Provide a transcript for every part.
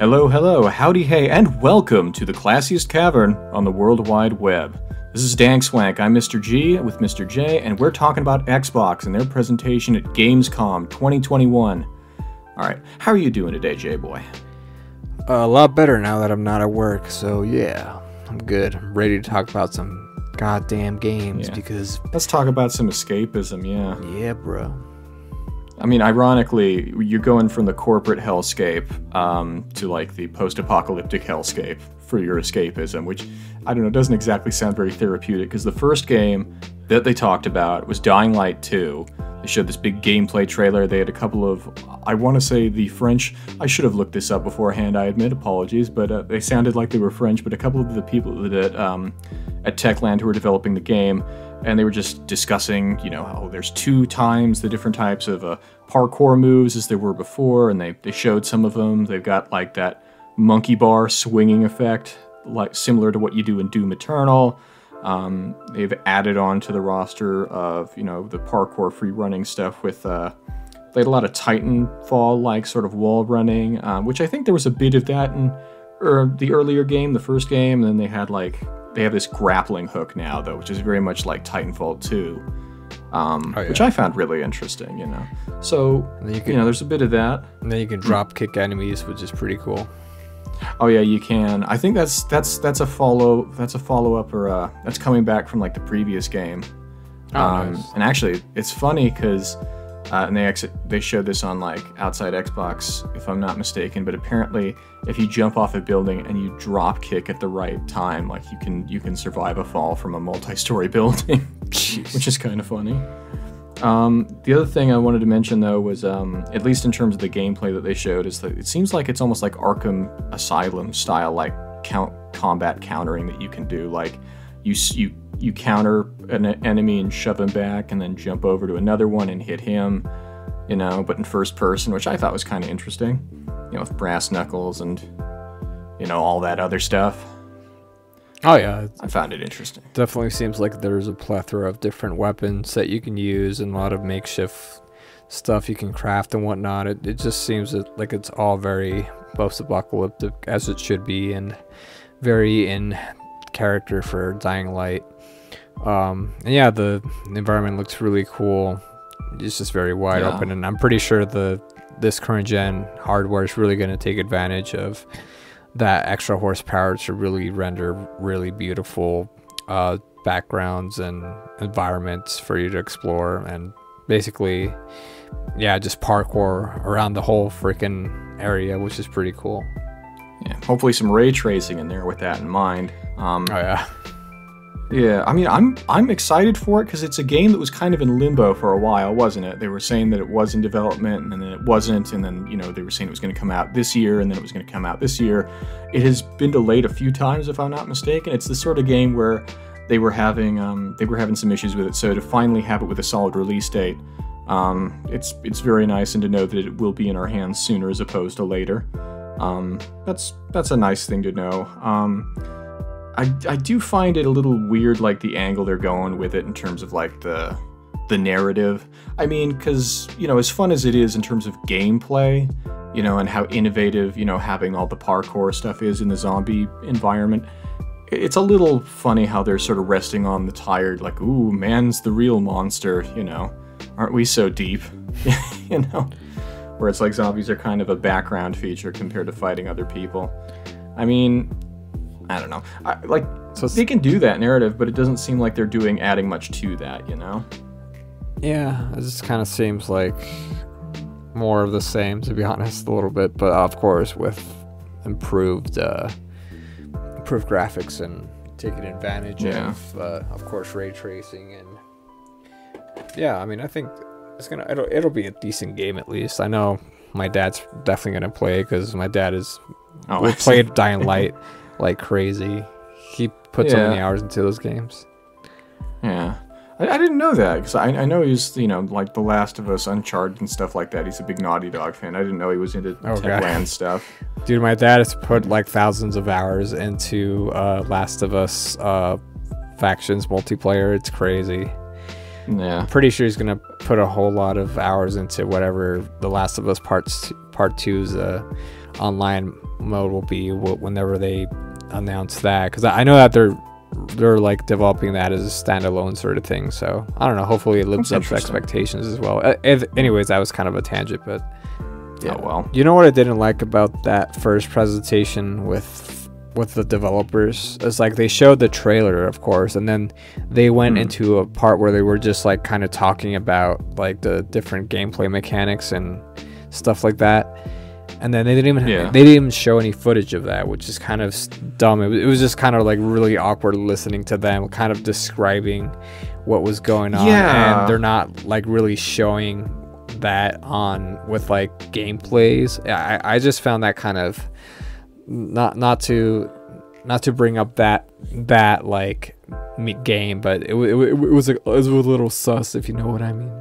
Hello, hello, howdy, hey, and welcome to the classiest cavern on the World Wide Web. This is Dan Swank, I'm Mr. G with Mr. J, and we're talking about Xbox and their presentation at Gamescom 2021. Alright, how are you doing today, J-Boy? A lot better now that I'm not at work, so yeah, I'm good. I'm ready to talk about some goddamn games because... Let's talk about some escapism, yeah. Yeah, bro. I mean, ironically, you're going from the corporate hellscape to like the post-apocalyptic hellscape for your escapism, which, I don't know, doesn't exactly sound very therapeutic, because the first game that they talked about was Dying Light 2. They showed this big gameplay trailer. They had a couple of, I want to say the French, I should have looked this up beforehand, I admit, apologies, but they sounded like they were French, but a couple of the people that at Techland who were developing the game, and they were just discussing, you know, how there's 2 times the different types of parkour moves as there were before, and they showed some of them. They've got like that monkey bar swinging effect, like similar to what you do in Doom Eternal. They've added on to the roster of, you know, the parkour free running stuff with, they had a lot of Titanfall like sort of wall running, which I think there was a bit of that in the earlier game, the first game, and then they had like, they have this grappling hook now, though, which is very much like Titanfall 2, which I found really interesting, you know. So, you know, there's a bit of that. And then you can drop kick enemies, which is pretty cool. Oh yeah, you can. I think that's a follow up, or that's coming back from like the previous game. Nice. And actually, it's funny because and they showed this on like Outside Xbox, if I'm not mistaken. But apparently, if you jump off a building and you drop kick at the right time, like you can survive a fall from a multi-story building, which is kind of funny. The other thing I wanted to mention, though, was at least in terms of the gameplay that they showed, is that it seems like it's almost like Arkham Asylum style, like combat countering that you can do. Like you counter an enemy and shove him back, and then jump over to another one and hit him, you know, but in first person, which I thought was kind of interesting, you know, with brass knuckles and, you know, all that other stuff. Oh yeah, I found it interesting. Definitely seems like there's a plethora of different weapons that you can use and a lot of makeshift stuff you can craft and whatnot. It just seems like it's all very post-apocalyptic, as it should be, and very in character for Dying Light. And yeah, the environment looks really cool. It's just very wide open, and I'm pretty sure this current gen hardware is really going to take advantage of that extra horsepower to really render really beautiful backgrounds and environments for you to explore, and basically, yeah, just parkour around the whole freaking area, which is pretty cool. Yeah, hopefully some ray tracing in there with that in mind. Oh yeah. Yeah, I mean, I'm excited for it because it's a game that was kind of in limbo for a while, wasn't it? They were saying that it was in development, and then it wasn't, and then, you know, they were saying it was going to come out this year, and then it was going to come out this year. It has been delayed a few times, if I'm not mistaken. It's the sort of game where they were having some issues with it, so to finally have it with a solid release date, it's very nice, and to know that it will be in our hands sooner as opposed to later. That's a nice thing to know. I do find it a little weird, like the angle they're going with it in terms of like the narrative. I mean, because, you know, as fun as it is in terms of gameplay, you know, and how innovative, you know, having all the parkour stuff is in the zombie environment, it's a little funny how they're sort of resting on the tired, like, ooh, man's the real monster, you know, aren't we so deep, you know, where it's like zombies are kind of a background feature compared to fighting other people. I mean, I don't know. So they can do that narrative, but it doesn't seem like they're adding much to that, you know? Yeah, it just kind of seems like more of the same, to be honest, a little bit. But of course, with improved graphics and taking advantage of course, ray tracing, and yeah, I mean, I think it'll be a decent game at least. I know my dad's definitely gonna play because my dad we played Dying Light like crazy. He put so many hours into those games. Yeah, I didn't know that, because I know he's, you know, like The Last of Us, Uncharted and stuff like that. He's a big Naughty Dog fan. I didn't know he was into Techland stuff. Dude, my dad has put like thousands of hours into Last of Us factions multiplayer. It's crazy. Yeah, I'm pretty sure he's gonna put a whole lot of hours into whatever The Last of Us Part 2's online mode will be whenever they announce that, because I know that they're like developing that as a standalone sort of thing. So I don't know, hopefully it lives up to expectations as well. Anyways, that was kind of a tangent, but yeah. Oh well. You know what I didn't like about that first presentation with the developers is like they showed the trailer, of course, and then they went into a part where they were just like kind of talking about like the different gameplay mechanics and stuff like that. And then they didn't even show any footage of that, which is kind of dumb. It was just kind of like really awkward listening to them kind of describing what was going on, and they're not like really showing that on with like gameplays. I just found that kind of not to bring up that like game, but it was a little sus, if you know what I mean.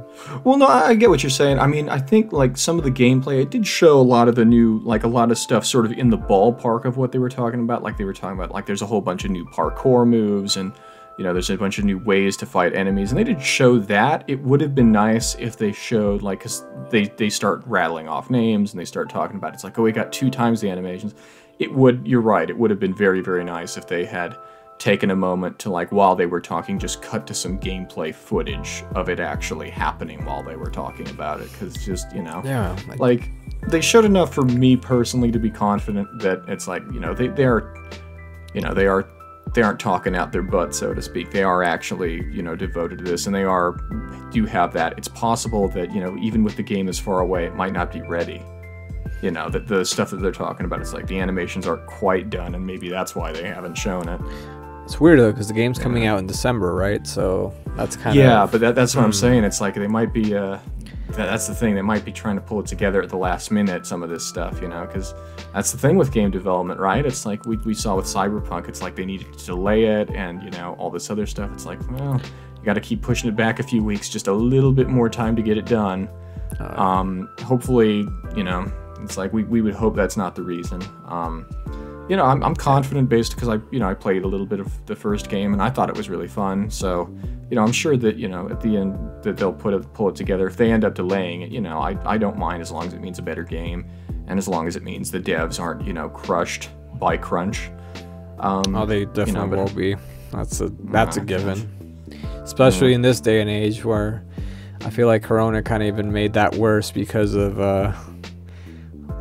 Well, no, I get what you're saying. I mean, I think like some of the gameplay, it did show a lot of the new, like a lot of stuff sort of in the ballpark of what they were talking about. Like they were talking about like there's a whole bunch of new parkour moves, and you know, there's a bunch of new ways to fight enemies, and they did show that. It would have been nice if they showed like, cause they start rattling off names and they start talking about it's like, oh, we got 2 times the animations. You're right, it would have been very, very nice if they had taken a moment to, like, while they were talking, just cut to some gameplay footage of it actually happening while they were talking about it, because just, you know, like, they showed enough for me personally to be confident that it's like, you know, they aren't talking out their butt, so to speak. They are actually, you know, devoted to this, and they do have that. It's possible that, you know, even with the game this far away, it might not be ready. You know, that the stuff that they're talking about, it's like the animations aren't quite done, and maybe that's why they haven't shown it. It's weird though, because the game's coming out in December, right? So that's kind of... Yeah, but that's what I'm saying. It's like they might be... that's the thing. They might be trying to pull it together at the last minute, some of this stuff, you know, because that's the thing with game development, right? It's like we saw with Cyberpunk. It's like they needed to delay it, and, you know, all this other stuff. It's like, well, you got to keep pushing it back a few weeks, just a little bit more time to get it done. Hopefully, you know... It's like we would hope that's not the reason. You know, I'm confident based because I played a little bit of the first game and I thought it was really fun. So, you know, I'm sure that, you know, at the end that they'll pull it together. If they end up delaying it, you know, I don't mind as long as it means a better game and as long as it means the devs aren't, you know, crushed by crunch. They definitely will be. That's a given. Especially in this day and age where I feel like Corona kind of even made that worse because of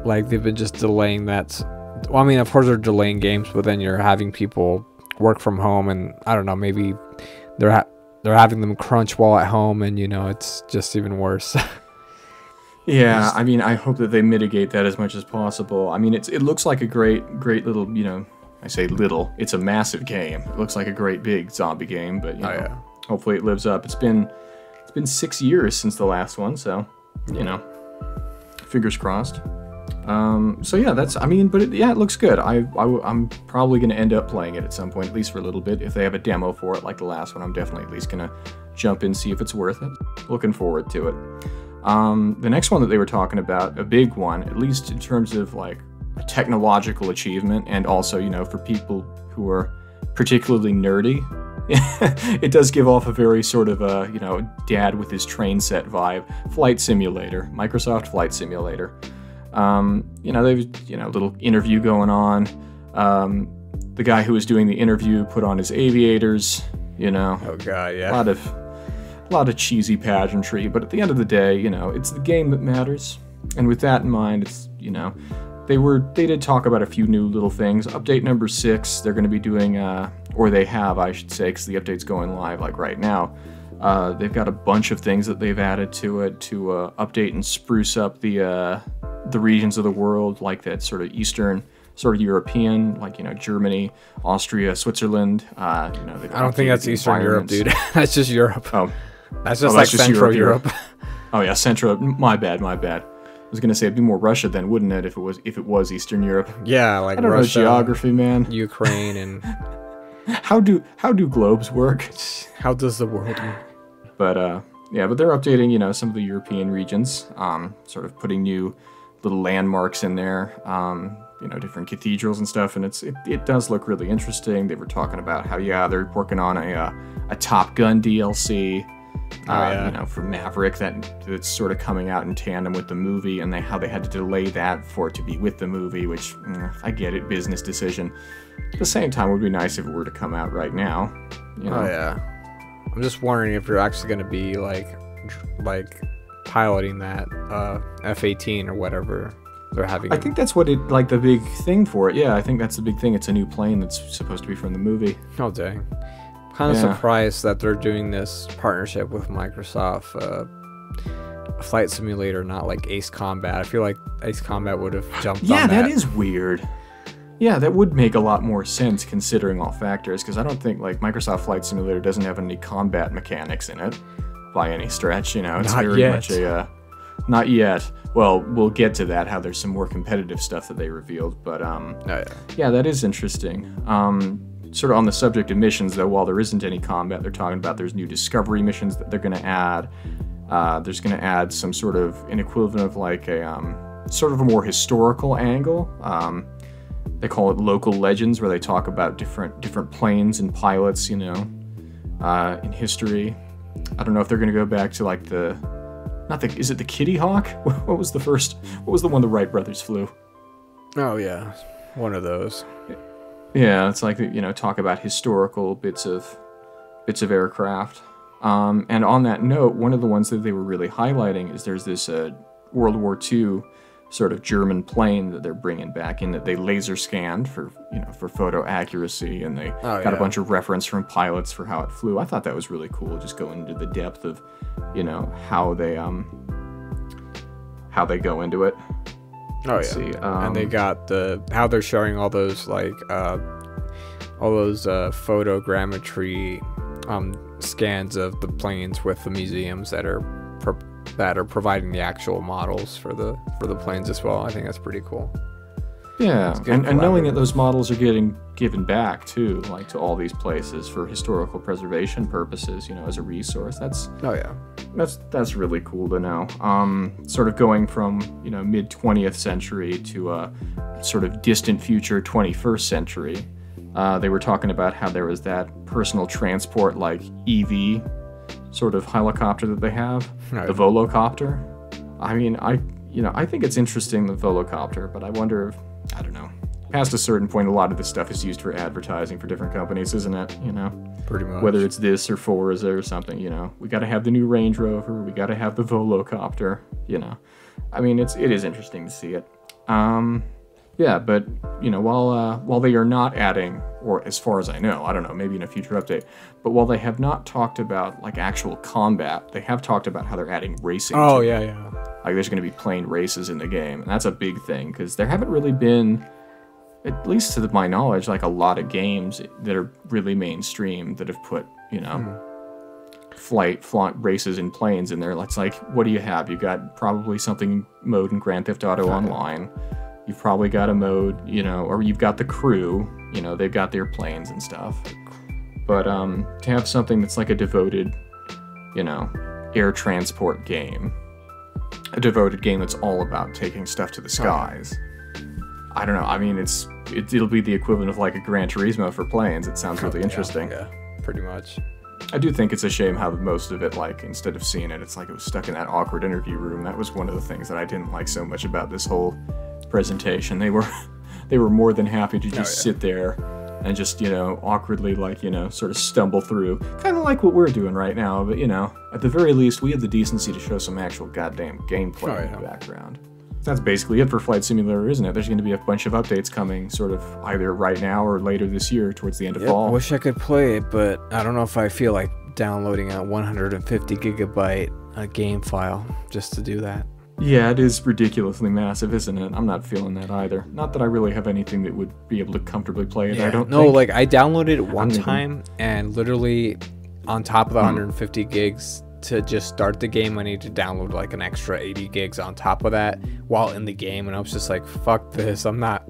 like they've been just delaying that. Well, I mean, of course they're delaying games, but then you're having people work from home, and I don't know, maybe they're having them crunch while at home, and you know, it's just even worse. Yeah, I mean, I hope that they mitigate that as much as possible. I mean, it looks like a great little, you know, I say little, it's a massive game. It looks like a great big zombie game, but you know, hopefully it lives up. It's been 6 years since the last one, so you know, fingers crossed. So yeah, but it looks good. I'm probably going to end up playing it at some point, at least for a little bit. If they have a demo for it like the last one, I'm definitely at least going to jump in, see if it's worth it. Looking forward to it. The next one that they were talking about, a big one, at least in terms of like technological achievement, and also, you know, for people who are particularly nerdy, it does give off a very sort of you know, dad with his train set vibe. Flight Simulator, Microsoft Flight Simulator. You know, there's, you know, a little interview going on. The guy who was doing the interview put on his aviators, you know. Oh god, yeah. A lot of cheesy pageantry, but at the end of the day, you know, it's the game that matters. And with that in mind, it's, you know, they did talk about a few new little things. Update number 6, they're going to be doing, or they have, I should say, because the update's going live like right now. They've got a bunch of things that they've added to it to update and spruce up the regions of the world, like that sort of Eastern, sort of European, like, you know, Germany, Austria, Switzerland. You know, I don't think that's Eastern Europe, dude. That's just Europe. Oh, that's just just Central Europe. Oh yeah, Central. My bad. I was gonna say it'd be more Russia then, wouldn't it? If it was Eastern Europe. Yeah, like I don't Russia, know geography, man. Ukraine and. How do globes work? How does the world work? But yeah, but they're updating, you know, some of the European regions, sort of putting new little landmarks in there, you know, different cathedrals and stuff, and it does look really interesting. They were talking about how, yeah, they're working on a Top Gun DLC, You know, for Maverick, that's sort of coming out in tandem with the movie, and how they had to delay that for it to be with the movie, which, I get it, business decision. At the same time, it would be nice if it were to come out right now. You know? Oh, yeah. I'm just wondering if you're actually going to be, like piloting that F-18 or whatever they're having. I think that's what like, the big thing for it. Yeah, I think that's the big thing. It's a new plane that's supposed to be from the movie. Oh, dang. Kind of surprised that they're doing this partnership with Microsoft, a flight simulator, not like Ace Combat. I feel like Ace Combat would have jumped on that. Yeah, that is weird. Yeah, that would make a lot more sense considering all factors, because I don't think, like, Microsoft Flight Simulator doesn't have any combat mechanics in it by any stretch, you know. It's very much a... not yet. Well, we'll get to that, how there's some more competitive stuff that they revealed, but, yeah, that is interesting. Sort of on the subject of missions, though, while there isn't any combat, they're talking about there's new discovery missions that they're going to add. There's going to add some sort of an equivalent of like a sort of a more historical angle. They call it local legends, where they talk about different planes and pilots, you know, in history. I don't know if they're going to go back to like is it the Kitty Hawk? What was the one the Wright brothers flew? Oh yeah, one of those. Yeah, it's like, you know, talk about historical bits of aircraft. And on that note, one of the ones that they were really highlighting is there's this World War II sort of German plane that they're bringing back in, that they laser scanned for photo accuracy, and they got a bunch of reference from pilots for how it flew. I thought that was really cool, just going into the depth of, you know, how they go into it. Oh yeah, see, and they got how they're showing all those like photogrammetry scans of the planes with the museums that are providing the actual models for the planes as well. I think that's pretty cool. Yeah, and knowing that those models are getting given back too, like to all these places for historical preservation purposes, you know, as a resource. That's really cool to know. Sort of going from, you know, mid 20th century to a sort of distant future 21st century. They were talking about how there was that personal transport, like EV sort of helicopter that they have, the Volocopter. I mean, I think it's interesting, the Volocopter, but I wonder if, I don't know, past a certain point, a lot of this stuff is used for advertising for different companies, isn't it? You know, pretty much. Whether it's this or Forza or something, you know, we got to have the new Range Rover, we got to have the Volocopter, you know. I mean, it is interesting to see it. Yeah, but, you know, while they are not adding, or as far as I know, I don't know, maybe in a future update, but while they have not talked about, like, actual combat, they have talked about how they're adding racing. Oh, yeah. Like, there's going to be plane races in the game, and that's a big thing, because there haven't really been, at least to my knowledge, like, a lot of games that are really mainstream that have put, you know, flight races in planes in there. It's like, what do you have? You got probably something mode in Grand Theft Auto Online. You've probably got a mode, you know, or you've got the crew, you know, they've got their planes and stuff. But to have something that's like a devoted, you know, air transport game, a devoted game that's all about taking stuff to the skies. I don't know. I mean, it'll be the equivalent of like a Gran Turismo for planes. It sounds really interesting. Yeah, pretty much. I do think it's a shame how most of it, like, instead of seeing it, it's like it was stuck in that awkward interview room. That was one of the things that I didn't like so much about this whole presentation. They were more than happy to just sit there and just, you know, awkwardly, like, you know, sort of stumble through, kind of like what we're doing right now. But, you know, at the very least, we have the decency to show some actual goddamn gameplay in the background. That's basically it for Flight Simulator, isn't it? There's going to be a bunch of updates coming sort of either right now or later this year towards the end of fall. I wish I could play it, but I don't know if I feel like downloading a 150 gigabyte game file just to do that. Yeah, it is ridiculously massive, isn't it? I'm not feeling that either. Not that I really have anything that would be able to comfortably play it, I don't think. Like, I downloaded it one time, and literally on top of the 150 gigs to just start the game, I need to download like an extra 80 gigs on top of that while in the game, and I was just like, fuck this. I'm not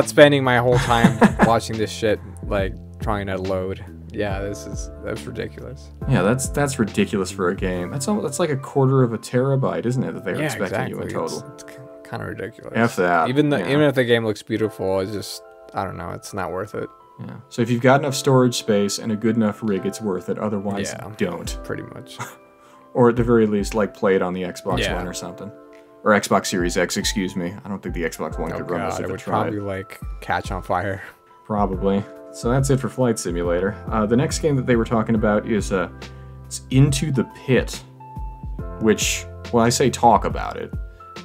spending my whole time watching this shit, like, trying to load. Yeah, that's ridiculous. Yeah, that's ridiculous for a game. That's like a quarter of a terabyte, isn't it, that they're expecting you in total? It's kind of ridiculous. F that. Even if the game looks beautiful, it's just, I don't know, it's not worth it. Yeah. So if you've got enough storage space and a good enough rig, it's worth it. Otherwise, don't. Pretty much. Or at the very least, like, play it on the Xbox One or something. Or Xbox Series X, excuse me. I don't think the Xbox One could run this if it tried. It would probably, like, catch on fire. Probably. So that's it for Flight Simulator. The next game that they were talking about is it's Into the Pit, which, well, I say talk about it.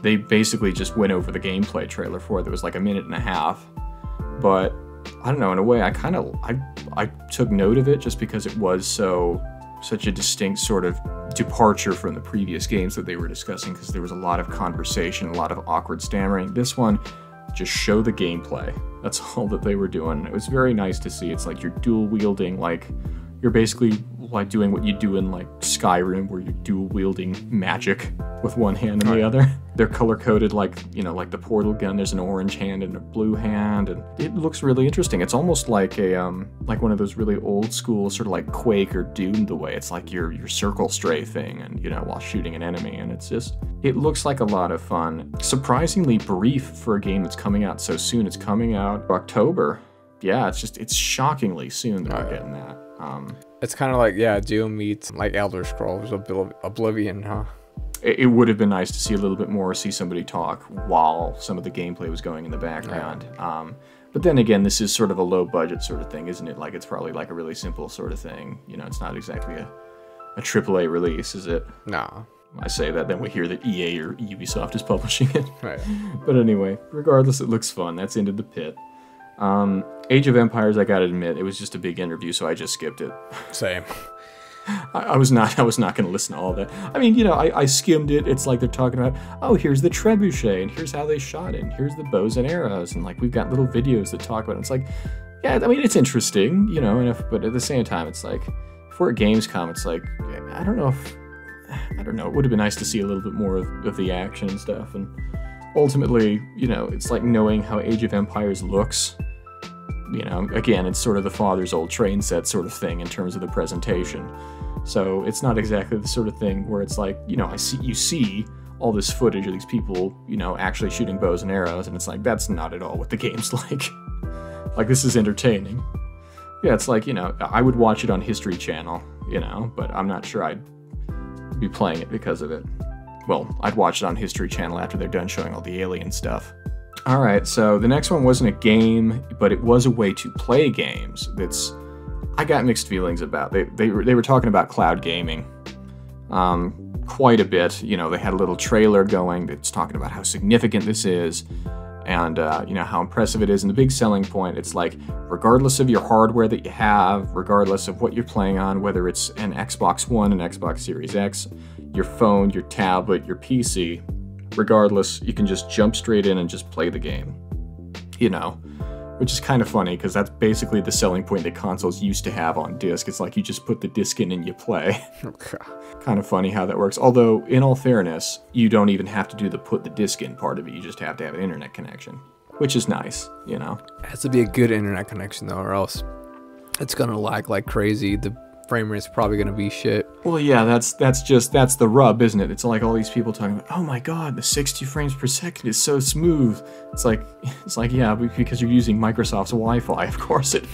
They basically just went over the gameplay trailer for it. There was like a minute and a half. But, I don't know, in a way, I took note of it just because it was such a distinct sort of departure from the previous games that they were discussing, because there was a lot of conversation, a lot of awkward stammering. This one, just show the gameplay. That's all that they were doing. It was very nice to see. It's like you're dual wielding, like you're basically like doing what you do in like Skyrim, where you're dual wielding magic with one hand and the other. They're color coded like, you know, like the portal gun. There's an orange hand and a blue hand, and it looks really interesting. It's almost like a like one of those really old school sort of like Quake or Doom, the way it's like your circle stray thing, and you know, while shooting an enemy, and it looks like a lot of fun. Surprisingly brief for a game that's coming out so soon. It's coming out October. Yeah, it's shockingly soon that we're getting that. It's kind of like, Doom meets like Elder Scrolls Oblivion, huh? It would have been nice to see a little bit more, see somebody talk while some of the gameplay was going in the background. But then again, this is sort of a low budget sort of thing, isn't it? Like, it's probably like a really simple sort of thing. You know, it's not exactly a AAA release, is it? No. I say that, then we hear that EA or Ubisoft is publishing it. Right. But anyway, regardless, it looks fun. That's Into the Pit. Age of Empires, I gotta admit, it was just a big interview, so I just skipped it. Same. I was not gonna listen to all that. I mean, you know, I skimmed it. It's like they're talking about, oh, here's the trebuchet, and here's how they shot it, and here's the bows and arrows, and like we've got little videos that talk about it. It's like, yeah, I mean, it's interesting, you know, but at the same time, it's like, if we're at Gamescom, it's like, I don't know, it would have been nice to see a little bit more of the action and stuff, and ultimately, you know, it's like knowing how Age of Empires looks. You know, again, it's sort of the father's old train set sort of thing in terms of the presentation. So it's not exactly the sort of thing where it's like, you know, you see all this footage of these people, you know, actually shooting bows and arrows, and it's like, that's not at all what the game's like. Like, this is entertaining. Yeah, it's like, you know, I would watch it on History Channel, you know, but I'm not sure I'd be playing it because of it. Well, I'd watch it on History Channel after they're done showing all the alien stuff. Alright, so the next one wasn't a game, but it was a way to play games that's I got mixed feelings about. They were talking about cloud gaming quite a bit. You know, they had a little trailer going that's talking about how significant this is, and you know, how impressive it is. And the big selling point, it's like, regardless of your hardware that you have, regardless of what you're playing on, whether it's an Xbox One, an Xbox Series X, your phone, your tablet, your PC, regardless, you can just jump straight in and just play the game, you know, which is kind of funny because that's basically the selling point that consoles used to have on disc. It's like you just put the disc in and you play. Okay. Kind of funny how that works. Although, in all fairness, you don't even have to do the put the disc in part of it. You just have to have an internet connection, which is nice, you know. It has to be a good internet connection though, or else it's gonna lag like crazy. The frame rate's probably gonna be shit. Well, yeah, that's the rub, isn't it? It's like all these people talking about, oh my god, the 60 frames per second is so smooth. It's like yeah, because you're using Microsoft's Wi-Fi, of course it,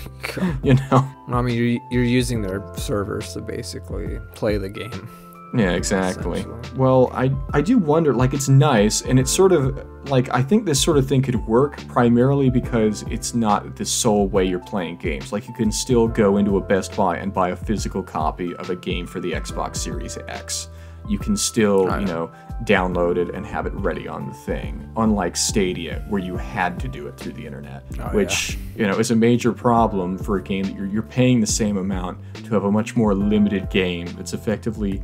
you know. I mean, you're using their servers to basically play the game. Yeah, exactly. Well, I do wonder, like, it's nice, and it's sort of, like, I think this sort of thing could work primarily because it's not the sole way you're playing games. Like, you can still go into a Best Buy and buy a physical copy of a game for the Xbox Series X. You can still, you know, download it and have it ready on the thing. Unlike Stadia, where you had to do it through the internet, which, you know, is a major problem for a game that you're paying the same amount to have a much more limited game that's effectively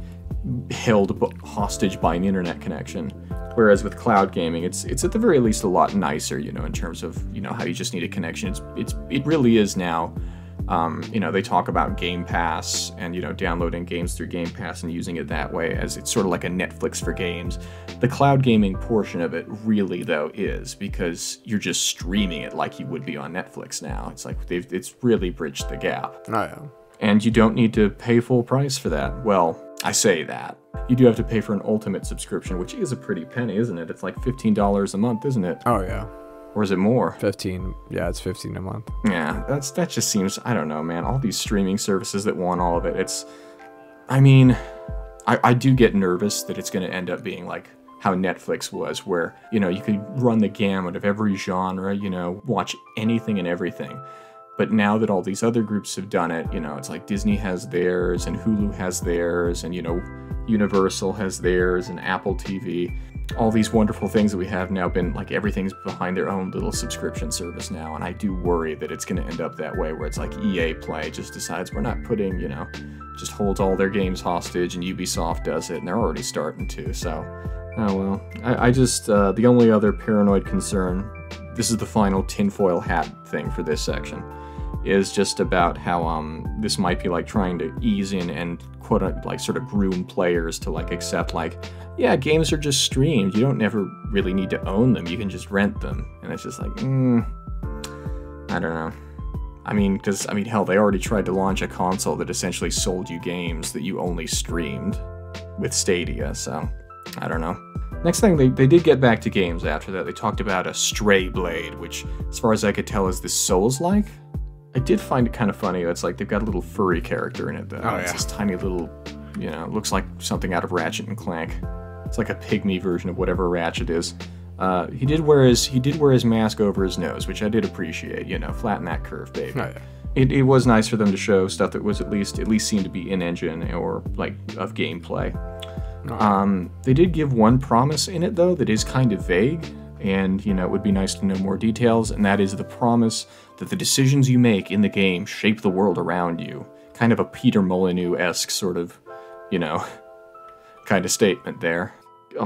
held hostage by an internet connection. Whereas with cloud gaming, it's at the very least a lot nicer, you know, in terms of, you know, how you just need a connection. It really is now. You know, they talk about Game Pass and, you know, downloading games through Game Pass and using it that way, as it's sort of like a Netflix for games. The cloud gaming portion of it really, though, is because you're just streaming it like you would be on Netflix now. It's like it's really bridged the gap. Oh, yeah. And you don't need to pay full price for that. Well, I say that. You do have to pay for an ultimate subscription, which is a pretty penny, isn't it? It's like $15 a month, isn't it? Oh, yeah. Or is it more? 15. Yeah, it's 15 a month. Yeah, that just seems, I don't know, man. All these streaming services that want all of it. It's, I mean, I do get nervous that it's going to end up being like how Netflix was, where, you know, you could run the gamut of every genre, you know, watch anything and everything. But now that all these other groups have done it, you know, it's like Disney has theirs and Hulu has theirs and, you know, Universal has theirs and Apple TV. All these wonderful things that we have now been, like, everything's behind their own little subscription service now. And I do worry that it's going to end up that way, where it's like EA Play just decides we're not putting, you know, just holds all their games hostage, and Ubisoft does it, and they're already starting to. So, oh well. I just, the only other paranoid concern, this is the final tinfoil hat thing for this section, is just about how this might be like trying to ease in and like sort of groom players to like accept like, yeah, games are just streamed. You don't never really need to own them. You can just rent them. And it's just like, I don't know. I mean, because, I mean, hell, they already tried to launch a console that essentially sold you games that you only streamed with Stadia, so I don't know. Next thing, they did get back to games after that. They talked about a Stray Blade, which, as far as I could tell, is this Souls-like. I did find it kind of funny. It's like they've got a little furry character in it, though. Oh, It's yeah. this tiny little, you know, looks like something out of Ratchet and Clank. It's like a pygmy version of whatever Ratchet is. He did wear his mask over his nose, which I did appreciate. You know, flatten that curve, baby. Oh, yeah. It was nice for them to show stuff that was at least seemed to be in engine or like of gameplay. They did give one promise in it though that is kind of vague, and you know it would be nice to know more details. And that is the promise that the decisions you make in the game shape the world around you. Kind of a Peter Molyneux-esque sort of, you know, kind of statement there.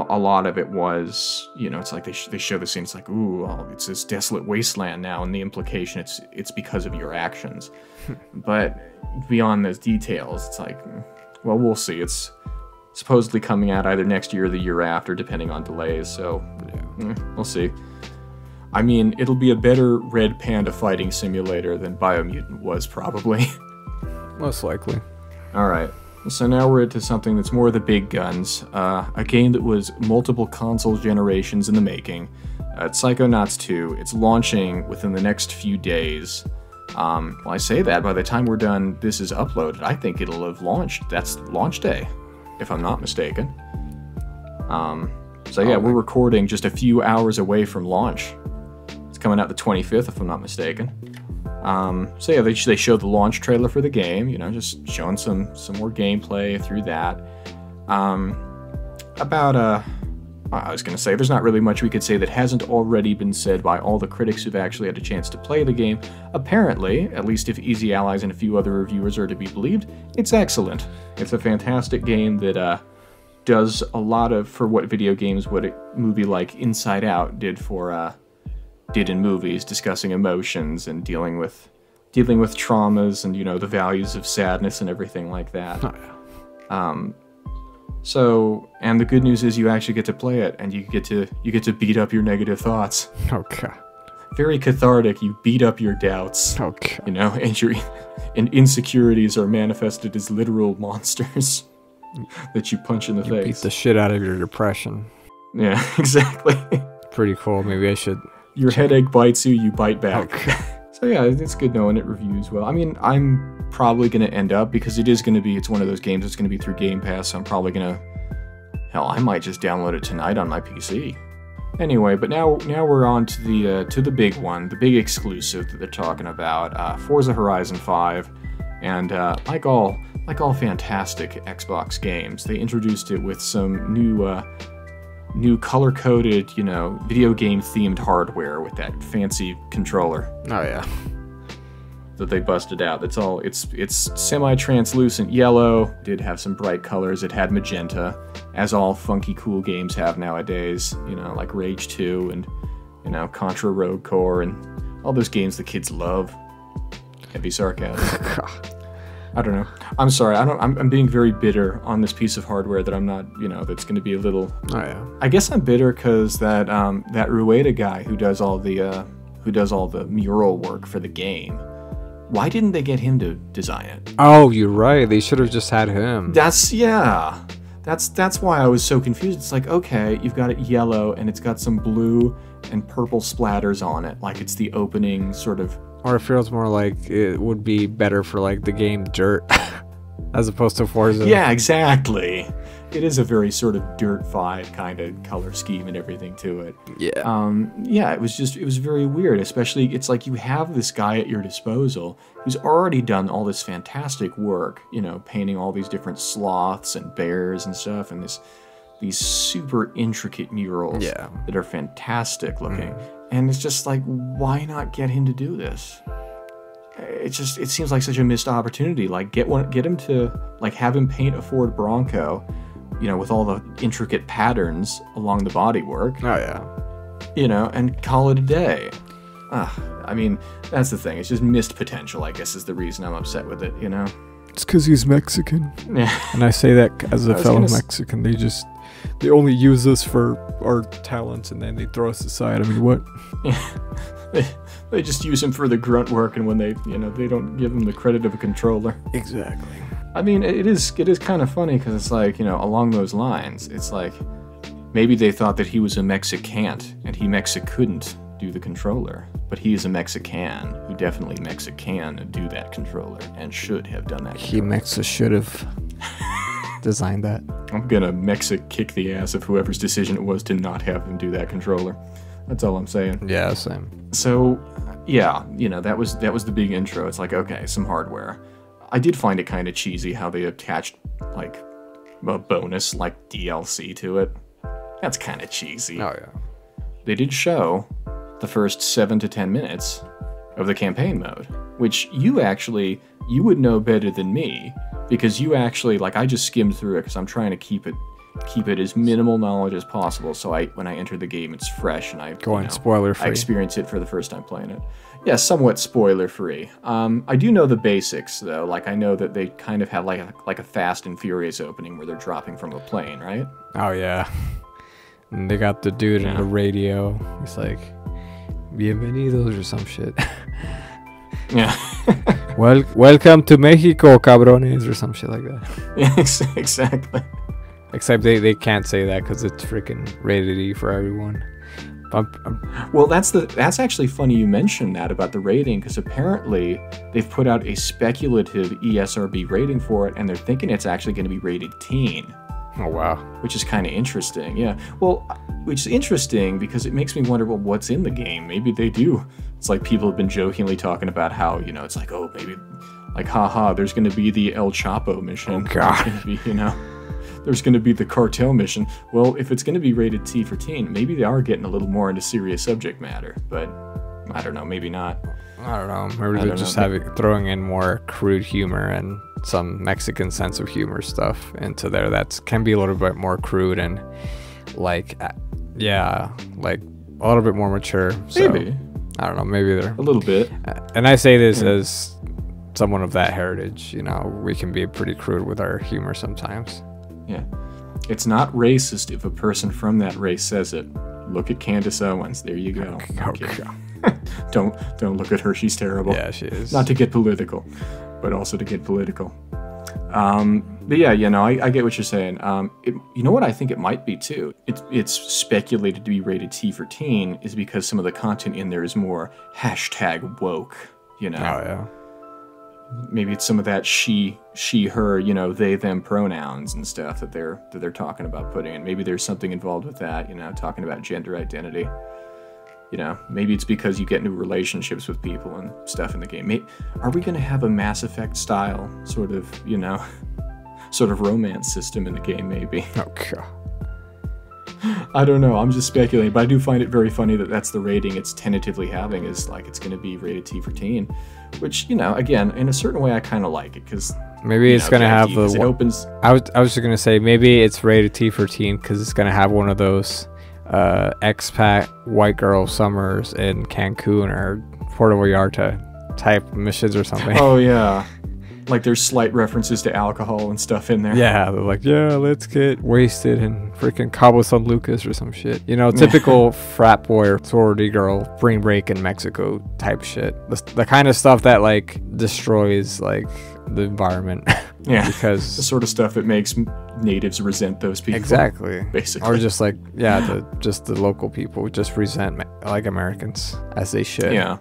A lot of it was, you know, it's like they show the scene, it's like, ooh, it's this desolate wasteland now, and the implication it's because of your actions. But beyond those details, it's like, well, we'll see. It's supposedly coming out either next year or the year after, depending on delays, so yeah, we'll see. I mean, it'll be a better Red Panda fighting simulator than Biomutant was, probably. Most likely. Alright. So now we're into something that's more the big guns, a game that was multiple console generations in the making. It's Psychonauts 2. It's launching within the next few days. Well, I say that, by the time we're done, this is uploaded, I think it'll have launched. That's launch day, if I'm not mistaken. So yeah, we're recording just a few hours away from launch. It's coming out the 25th, if I'm not mistaken. So yeah, they showed the launch trailer for the game, you know, just showing some more gameplay through that. I was going to say, there's not really much we could say that hasn't already been said by all the critics who've actually had a chance to play the game. Apparently, at least if Easy Allies and a few other reviewers are to be believed, it's excellent. It's a fantastic game that does a lot of, for what video games, what a movie like Inside Out did in movies, discussing emotions and dealing with traumas and, you know, the values of sadness and everything like that. Oh, yeah. So, and the good news is you actually get to play it, and you get to beat up your negative thoughts. Okay. Very cathartic. You beat up your doubts. Okay. You know, and insecurities are manifested as literal monsters that you punch in the face. Beat the shit out of your depression. Yeah, exactly. Pretty cool. Maybe I should. Your headache bites you, you bite back. Okay. So yeah, it's good knowing it reviews well. I mean, I'm probably going to end up, because it's one of those games that's going to be through Game Pass, so I'm probably going to, hell, I might just download it tonight on my PC. Anyway, but now we're on to the big one, the big exclusive that they're talking about, Forza Horizon 5, and like all fantastic Xbox games, they introduced it with some new color-coded, you know, video game-themed hardware with that fancy controller. Oh yeah. That they busted out. It's semi-translucent yellow. Did have some bright colors. It had magenta, as all funky cool games have nowadays. You know, like Rage 2 and, you know, Contra Rogue Core and all those games the kids love. Heavy sarcasm. I don't know. I'm sorry. I'm being very bitter on this piece of hardware that I'm not, you know, that's going to be a little. Oh yeah. I guess I'm bitter because that Rueda guy who does all the mural work for the game. Why didn't they get him to design it? Oh, you're right. They should have just had him. Yeah. That's why I was so confused. It's like, okay, you've got it yellow and it's got some blue and purple splatters on it, like it's the opening sort of. Or it feels more like it would be better for like the game Dirt as opposed to Forza. Yeah, exactly. It is a very sort of dirt-fied kind of color scheme and everything to it. Yeah. Yeah, it was very weird, especially it's like you have this guy at your disposal who's already done all this fantastic work, you know, painting all these different sloths and bears and stuff, and these super intricate murals that are fantastic looking. And it's just like, why not get him to do this? It seems like such a missed opportunity. Like, get him to, like, have him paint a Ford Bronco, you know, with all the intricate patterns along the bodywork. Oh, yeah. You know, and call it a day. I mean, that's the thing. It's just missed potential, I guess, is the reason I'm upset with it, you know? It's because he's Mexican. Yeah. And I say that as a fellow Mexican. They only use us for our talents and then they throw us aside. I mean, what? Yeah. They just use him for the grunt work, and when they don't give him the credit of a controller. Exactly. I mean, it is kind of funny because it's like, you know, along those lines, it's like maybe they thought that he was a Mexicant and he couldn't do the controller, but he is a Mexican who definitely can do that controller and should have done that. He should have designed that. I'm gonna kick the ass of whoever's decision it was to not have him do that controller. That's all I'm saying. Yeah, same. So, yeah, you know, that was the big intro. It's like, okay, some hardware. I did find it kind of cheesy how they attached, like, a bonus, like, DLC to it. That's kind of cheesy. Oh, yeah. They did show the first 7 to 10 minutes of the campaign mode, which you would know better than me, because you actually, like, I just skimmed through it because I'm trying to keep it as minimal knowledge as possible, so when I enter the game, it's fresh, and spoiler-free. I experience it for the first time playing it. Yeah, somewhat spoiler-free. I do know the basics, though. Like, I know that they kind of have like a Fast and Furious opening where they're dropping from a plane, right? Oh, yeah. And they got the dude in the radio. He's like, bienvenidos or some shit. Yeah. Welcome to Mexico, cabrones, or some shit like that. Yeah, exactly. Except they can't say that because it's freaking rated E for everyone. Well, that's actually funny you mentioned that about the rating, because apparently they've put out a speculative ESRB rating for it, and they're thinking it's actually going to be rated teen. Oh, wow. Which is kind of interesting, yeah. Well, which is interesting because it makes me wonder, well, what's in the game? Maybe they do. It's like people have been jokingly talking about how, you know, it's like, oh, maybe, like, haha, there's going to be the El Chapo mission. Oh, God. There's going to be, you know, there's going to be the cartel mission. Well, if it's going to be rated T for teen, maybe they are getting a little more into serious subject matter, but I don't know, maybe not. I don't know. Maybe they're just throwing in more crude humor and some Mexican sense of humor stuff into there that can be a little bit more crude and like, yeah, like a little bit more mature. So, maybe. I don't know. Maybe they're a little bit. And I say this as someone of that heritage. You know, we can be pretty crude with our humor sometimes. Yeah. It's not racist if a person from that race says it. Look at Candace Owens. There you go. Okay. Don't look at her. She's terrible. Yeah, she is. Not to get political, but also to get political. But yeah, you know, I get what you're saying. You know what I think it might be too? It's speculated to be rated T for teen is because some of the content in there is more #woke. You know. Oh yeah. Maybe it's some of that she, her, you know, they, them pronouns and stuff that they're talking about putting in. Maybe there's something involved with that, you know, talking about gender identity. You know, maybe it's because you get into relationships with people and stuff in the game. Are we going to have a Mass Effect style sort of, you know, sort of romance system in the game, maybe? Oh, God. I don't know. I'm just speculating, but I do find it very funny that that's the rating it's tentatively having, is like it's going to be rated T for teen, which, you know, again, in a certain way, I kind of like it because maybe it's going to have it opens. I was just going to say maybe it's rated T for teen because it's going to have one of those expat white girl summers in Cancun or Puerto Vallarta type missions or something. Oh yeah. Like there's slight references to alcohol and stuff in there. Yeah, they're like, yeah, let's get wasted and freaking Cabo San Lucas or some shit. You know, typical frat boy or sorority girl spring break in Mexico type shit. The kind of stuff that like destroys like the environment. Yeah, because the sort of stuff that makes natives resent those people. Exactly. Basically. Or just like, yeah, just the local people just resent like Americans, as they should. Yeah.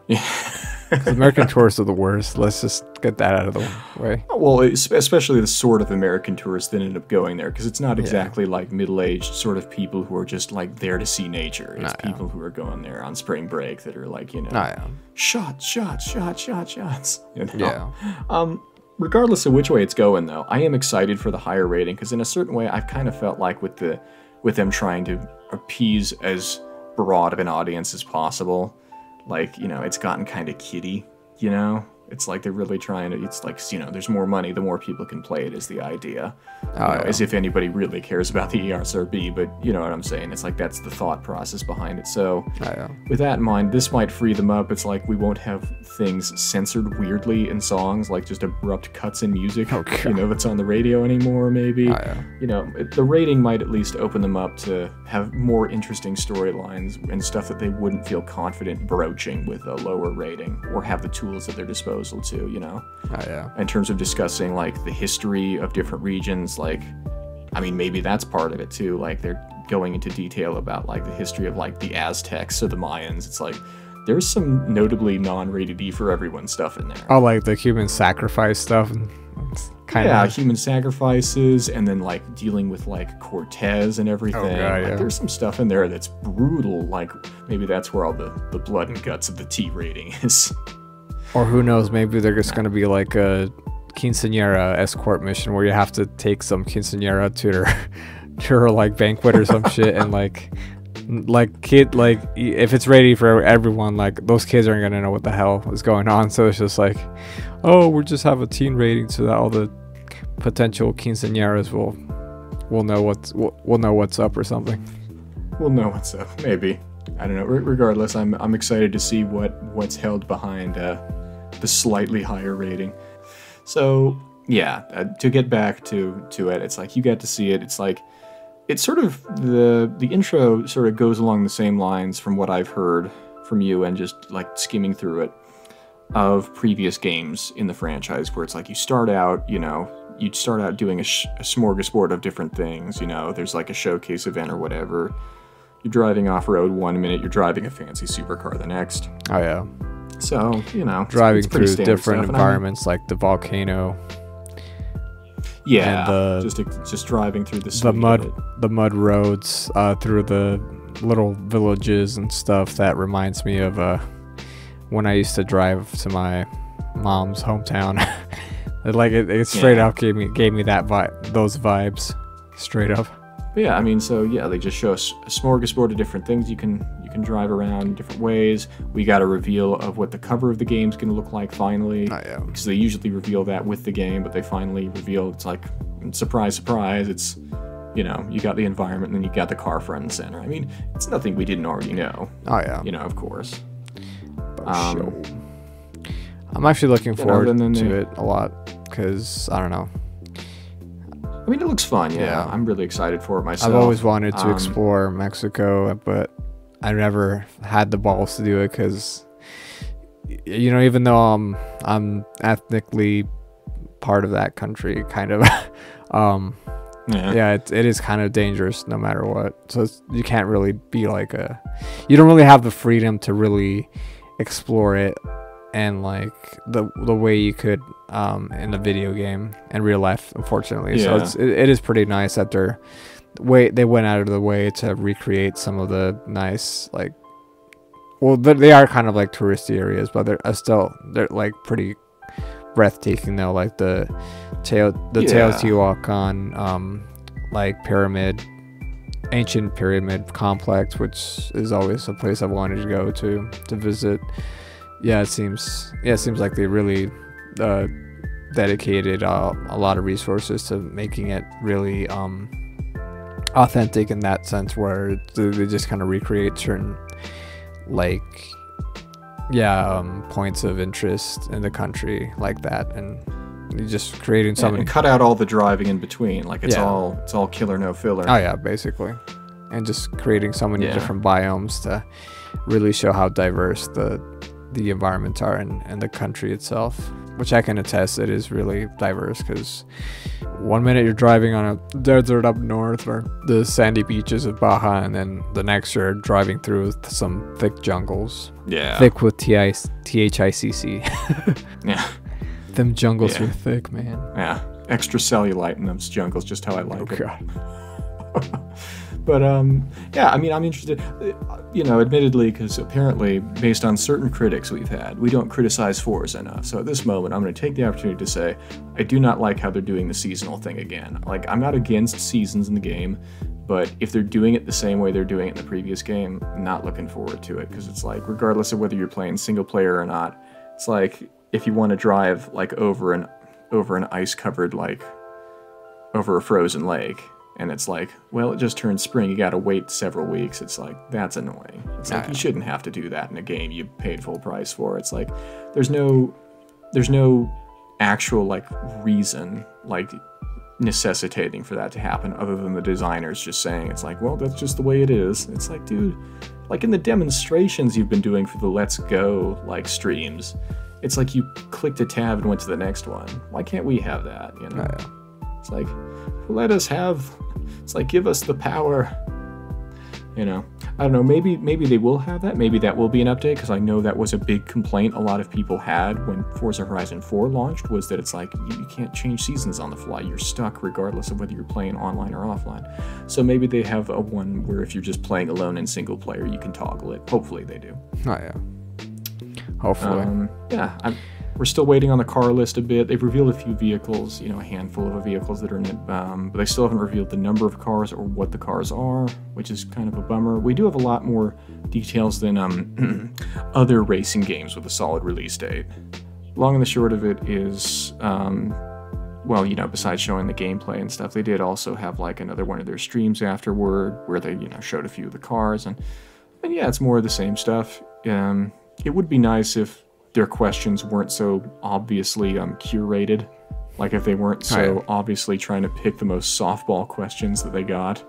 American tourists are the worst. Let's just get that out of the way. Well, especially the sort of American tourists that end up going there, because it's not exactly like middle-aged sort of people who are just like there to see nature. It's people who are going there on spring break that are like, you know, shots. You know? Yeah. Regardless of which way it's going, though, I am excited for the higher rating, because in a certain way, I've kind of felt like with them trying to appease as broad of an audience as possible, like, you know, it's gotten kind of kiddie, you know? It's like they're really trying to, it's like, you know, there's more money, the more people can play it is the idea. As if anybody really cares about the ESRB, but you know what I'm saying? It's like that's the thought process behind it. So with that in mind, this might free them up. It's like we won't have things censored weirdly in songs, like just abrupt cuts in music, you know, that's on the radio anymore, maybe. You know, the rating might at least open them up to have more interesting storylines and stuff that they wouldn't feel confident broaching with a lower rating, or have the tools at their disposal to, you know? In terms of discussing like the history of different regions, like, I mean, maybe that's part of it too, like they're going into detail about like the history of like the Aztecs or the Mayans. It's like there's some notably non-rated E for everyone stuff in there. Oh, like the human sacrifice stuff. Human sacrifices, and then like dealing with like Cortez and everything. There's some stuff in there that's brutal. Like maybe that's where all the blood and guts of the T rating is. Or who knows, maybe they're just going to be like a quinceañera escort mission where you have to take some quinceañera to her like banquet or some shit, and like if it's ready for everyone, like those kids aren't going to know what the hell is going on. So it's just like, oh, we'll just have a teen rating so that all the potential quinceañeras will know what's up or something. We'll know what's up, maybe. I don't know. Regardless, I'm excited to see what's held behind the slightly higher rating. So yeah, to get back to it, it's like you get to see it. It's like it's sort of the intro sort of goes along the same lines from what I've heard from you and just like skimming through it of previous games in the franchise, where it's like you start out, you know, you'd start out doing a smorgasbord of different things. You know, there's like a showcase event or whatever. You're driving off-road one minute, you're driving a fancy supercar the next. Oh, yeah. So, you know, driving through different environments, like the volcano. Yeah, just driving through the mud roads, through the little villages and stuff. That reminds me of when I used to drive to my mom's hometown. it straight up gave me that those vibes, straight up. But yeah, I mean, so yeah, they just show us a smorgasbord of different things you can drive around in different ways. We got a reveal of what the cover of the game's going to look like finally. Oh, yeah. Because they usually reveal that with the game, but they finally reveal, it's like, surprise, surprise, it's, you know, you got the environment and then you got the car front and center. I mean, it's nothing we didn't already know. Oh, yeah. You know, of course. I'm actually looking forward to it a lot, because, I don't know. I mean, it looks fun, yeah. I'm really excited for it myself. I've always wanted to explore Mexico, but I never had the balls to do it because, you know, even though I'm ethnically part of that country, kind of, it is kind of dangerous no matter what. So you can't really be like you don't really have the freedom to really explore it and like the way you could in a video game in real life, unfortunately. So it is pretty nice that they went out of the way to recreate some of the nice, like, well, they are kind of like touristy areas, but they're like pretty breathtaking though, like the Teotihuacan like ancient pyramid complex, which is always a place I've wanted to go to visit. It seems like they really dedicated a lot of resources to making it really authentic in that sense, where they just kind of recreate certain points of interest in the country like that, and you're just creating something. And cut out all the driving in between, like it's all killer no filler. Oh yeah, basically, and just creating so many different biomes to really show how diverse the environments are and the country itself. which I can attest, it is really diverse, because one minute you're driving on a desert up north or the sandy beaches of Baja, and then the next you're driving through some thick jungles. Yeah. Thick with T-H-I-C-C. Yeah. Them jungles are thick, man. Yeah. Extra cellulite in those jungles, just how I like it. God. But, yeah, I mean, I'm interested, you know, admittedly, because apparently, based on certain critics we've had, we don't criticize Forza enough. So at this moment, I'm going to take the opportunity to say, I do not like how they're doing the seasonal thing again. Like, I'm not against seasons in the game, but if they're doing it the same way they're doing it in the previous game, I'm not looking forward to it, because it's like, regardless of whether you're playing single player or not, it's like, if you want to drive, like, over an ice-covered, like, over a frozen lake, and it's like, well, it just turned spring, you gotta wait several weeks. It's like, that's annoying. It's like, you shouldn't have to do that in a game you paid full price for. It's like, there's no actual, like, reason, like, necessitating for that to happen, other than the designers just saying, it's like, well, that's just the way it is. It's like, dude, like in the demonstrations you've been doing for the Let's Go, like, streams, it's like you clicked a tab and went to the next one. Why can't we have that, you know? It's like, let us have, it's like, give us the power, you know. I don't know, maybe they will have that, maybe that will be an update, because I know that was a big complaint a lot of people had when Forza Horizon 4 launched, was that it's like, you can't change seasons on the fly, you're stuck regardless of whether you're playing online or offline. So maybe they have a one where if you're just playing alone in single player, you can toggle it. Hopefully they do. Oh yeah. Hopefully. Yeah, we're still waiting on the car list a bit. They've revealed a few vehicles, you know, a handful of vehicles that are in it, but they still haven't revealed the number of cars or what the cars are, which is kind of a bummer. We do have a lot more details than other racing games with a solid release date. Long and the short of it is, well, you know, besides showing the gameplay and stuff, they did also have like another one of their streams afterward where they, you know, showed a few of the cars, and yeah, it's more of the same stuff. It would be nice if their questions weren't so obviously curated, like if they weren't so obviously trying to pick the most softball questions that they got,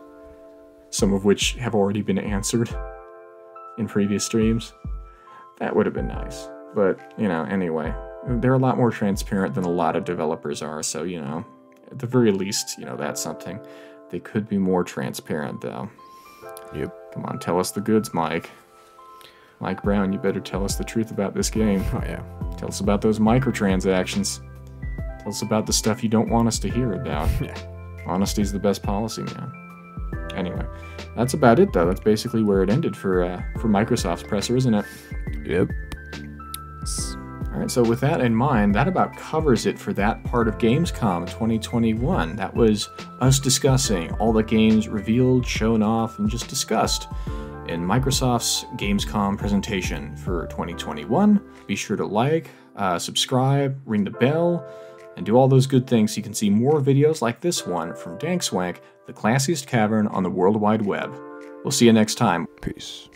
some of which have already been answered in previous streams. That would have been nice. But, you know, anyway, they're a lot more transparent than a lot of developers are, so, you know, at the very least, you know, that's something. They could be more transparent, though. Yep. Come on, tell us the goods, Mike. Mike Brown, you better tell us the truth about this game. Oh, yeah. Tell us about those microtransactions. Tell us about the stuff you don't want us to hear about. Yeah. Honesty's the best policy, man. Anyway, that's about it, though. That's basically where it ended for Microsoft's presser, isn't it? Yep. All right, so with that in mind, that about covers it for that part of Gamescom 2021. That was us discussing all the games revealed, shown off, and just discussed in Microsoft's Gamescom presentation for 2021. Be sure to like, subscribe, ring the bell, and do all those good things so you can see more videos like this one from Dank Swank, the classiest cavern on the World Wide Web. We'll see you next time. Peace.